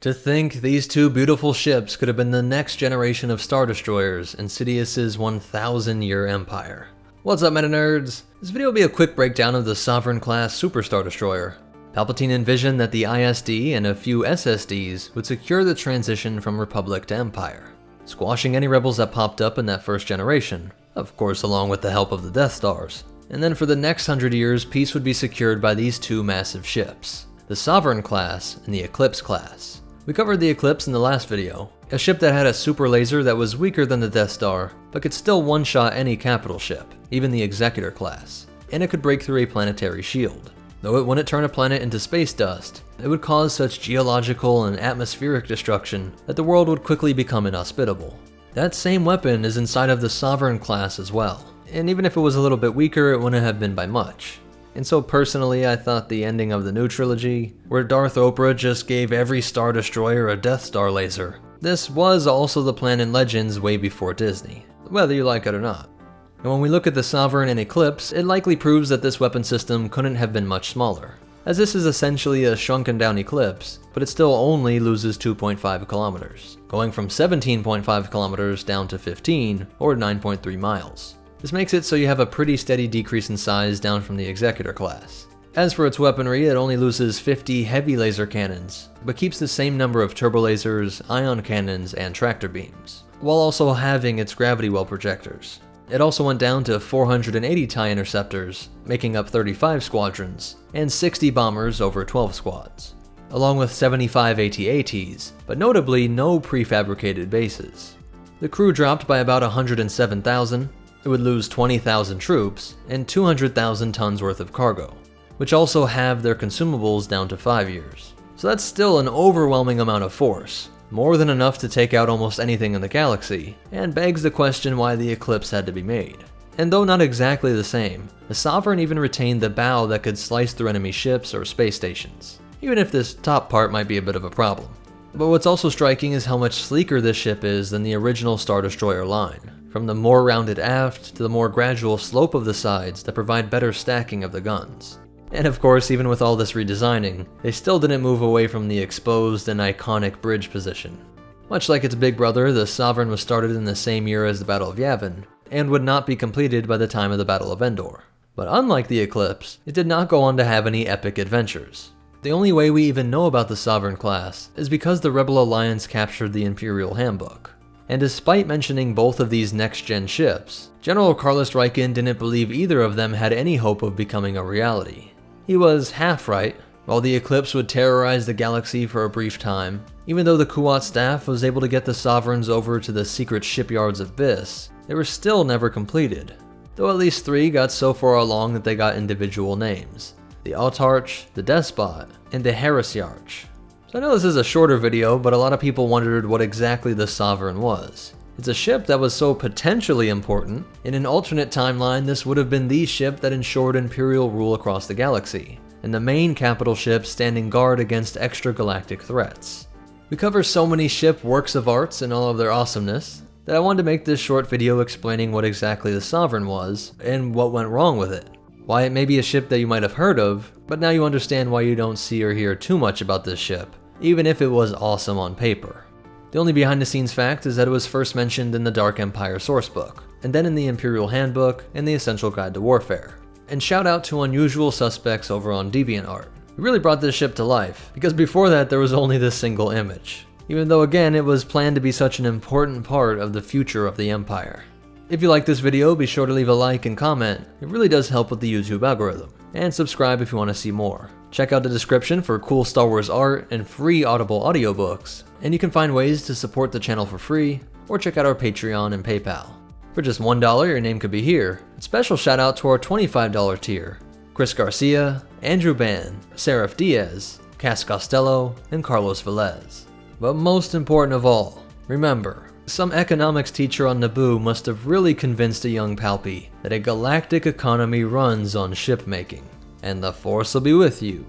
To think these two beautiful ships could have been the next generation of Star Destroyers in Sidious's 1,000-year empire. What's up, meta nerds? This video will be a quick breakdown of the Sovereign-class Super Star Destroyer. Palpatine envisioned that the ISD and a few SSDs would secure the transition from Republic to Empire, squashing any rebels that popped up in that first generation, of course along with the help of the Death Stars. And then for the next 100 years, peace would be secured by these two massive ships, the Sovereign-class and the Eclipse-class. We covered the Eclipse in the last video, a ship that had a super laser that was weaker than the Death Star, but could still one-shot any capital ship, even the Executor class, and it could break through a planetary shield. Though it wouldn't turn a planet into space dust, it would cause such geological and atmospheric destruction that the world would quickly become inhospitable. That same weapon is inside of the Sovereign class as well, and even if it was a little bit weaker, it wouldn't have been by much. And so personally, I thought the ending of the new trilogy, where Darth Oprah just gave every Star Destroyer a Death Star laser, this was also the plan in Legends way before Disney, whether you like it or not. And when we look at the Sovereign and Eclipse, it likely proves that this weapon system couldn't have been much smaller, as this is essentially a shrunken down Eclipse, but it still only loses 2.5 kilometers, going from 17.5 kilometers down to 15, or 9.3 miles. This makes it so you have a pretty steady decrease in size down from the Executor class. As for its weaponry, it only loses 50 heavy laser cannons, but keeps the same number of turbo lasers, ion cannons, and tractor beams, while also having its gravity well projectors. It also went down to 480 TIE interceptors, making up 35 squadrons, and 60 bombers over 12 squads, along with 75 AT-ATs, but notably no prefabricated bases. The crew dropped by about 107,000, it would lose 20,000 troops, and 200,000 tons worth of cargo, which also have their consumables down to 5 years. So that's still an overwhelming amount of force, more than enough to take out almost anything in the galaxy, and begs the question why the Eclipse had to be made. And though not exactly the same, the Sovereign even retained the bow that could slice through enemy ships or space stations, even if this top part might be a bit of a problem. But what's also striking is how much sleeker this ship is than the original Star Destroyer line, from the more rounded aft to the more gradual slope of the sides that provide better stacking of the guns. And of course, even with all this redesigning, they still didn't move away from the exposed and iconic bridge position. Much like its big brother, the Sovereign was started in the same year as the Battle of Yavin, and would not be completed by the time of the Battle of Endor. But unlike the Eclipse, it did not go on to have any epic adventures. The only way we even know about the Sovereign class is because the Rebel Alliance captured the Imperial Handbook. And despite mentioning both of these next-gen ships, General Carlos Raikin didn't believe either of them had any hope of becoming a reality. He was half right. While the Eclipse would terrorize the galaxy for a brief time, even though the Kuat staff was able to get the Sovereigns over to the secret shipyards of Biss, they were still never completed. Though at least 3 got so far along that they got individual names: the Autarch, the Despot, and the Heresiarch. So I know this is a shorter video, but a lot of people wondered what exactly the Sovereign was. It's a ship that was so potentially important. In an alternate timeline, this would have been the ship that ensured Imperial rule across the galaxy, and the main capital ship standing guard against extragalactic threats. We cover so many ship works of arts and all of their awesomeness, that I wanted to make this short video explaining what exactly the Sovereign was, and what went wrong with it. Why it may be a ship that you might have heard of, but now you understand why you don't see or hear too much about this ship, even if it was awesome on paper. The only behind the scenes fact is that it was first mentioned in the Dark Empire sourcebook, and then in the Imperial Handbook and the Essential Guide to Warfare. And shout out to Unusual Suspects over on DeviantArt. We really brought this ship to life, because before that there was only this single image, even though again it was planned to be such an important part of the future of the Empire. If you like this video, be sure to leave a like and comment, it really does help with the YouTube algorithm. And subscribe if you want to see more. Check out the description for cool Star Wars art and free Audible audiobooks, and you can find ways to support the channel for free, or check out our Patreon and PayPal. For just $1, your name could be here. A special shout out to our $25 tier: Chris Garcia, Andrew Ban, Seraph Diaz, Cass Costello, and Carlos Velez. But most important of all, remember, some economics teacher on Naboo must have really convinced a young Palpy that a galactic economy runs on shipmaking. And the Force will be with you,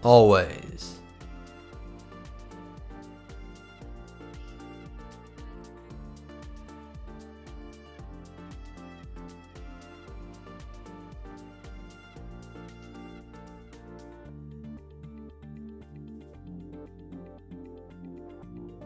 always.